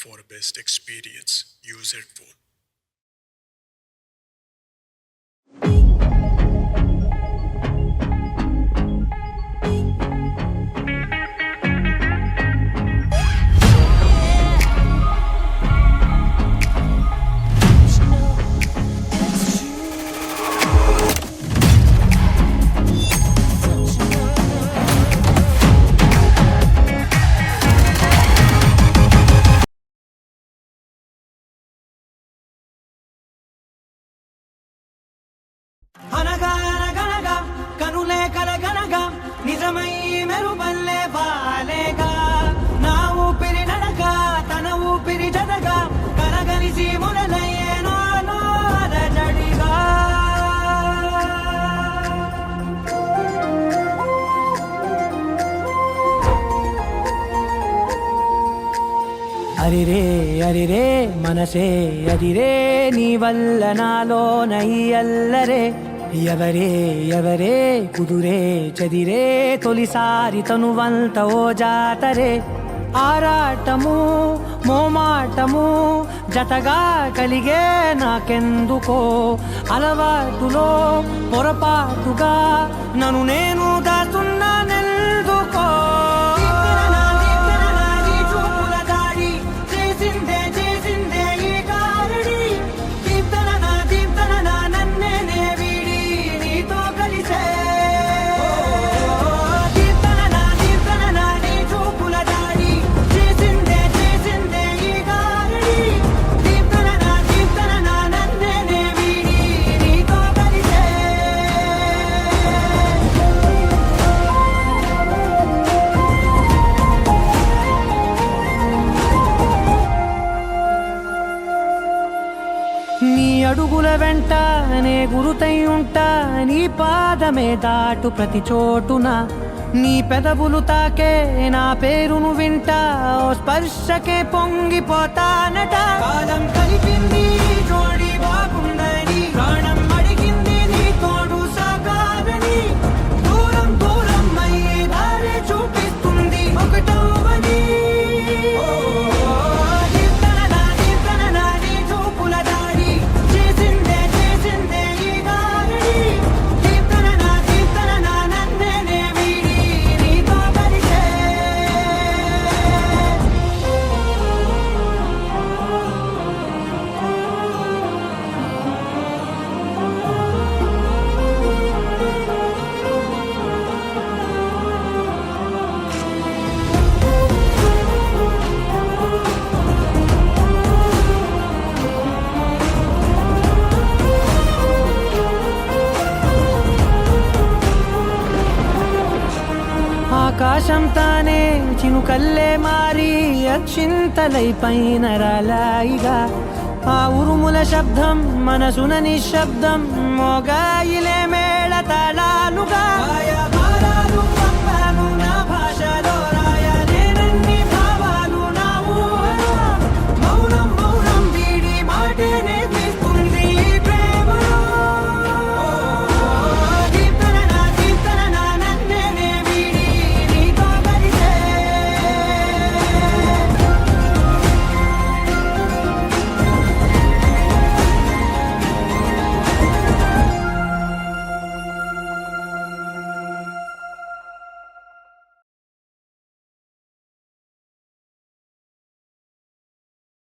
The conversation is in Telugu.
for best experience. Use headphone. అనగా అనగనగా కనులే కలగనగా నిజమై మెరుపల్లే వాలేగా నా ఊపిరి నడక తన ఊపిరి జతగా కలగలిసి మొదలయ్యేనో అలజడిగా అరిరే అరిరే మనసే అరిరే నీ వల్ల నాలో నయ్యల్లరే ఎవరే ఎవరే కుదురే చదిరే తొలిసారి తనువంత ఓ జాతరే ఆరాటము మోమాటము జతగా కలిగే నాకెందుకో అలవాటులో పొరపాటుగా నన్ను నేను దాస్తున్నానెందుకో నీ అడుగుల వెంట నే గురుతై ఉంటా నీ పాదమే దాటు ప్రతి చోటున నీ పెదవులు తాకే నా పేరును వింటా ఓ స్పర్శకే పొంగిపోతానట కాలం కలిపింది జోడి బాగుందని ప్రాణం అడిగింది నీ తోడు సాగాలని దూరం దూరం అయ్యే దారి చూపిస్తుంది ఒకటవని ఆకాశం తానే చినుకల్లే మారి అక్షింతలై పైన రాలాయిగా ఆ ఉరుముల శబ్దం మనసున నిశ్శబ్దం మోగాయిలే మేళ తాళాలుగా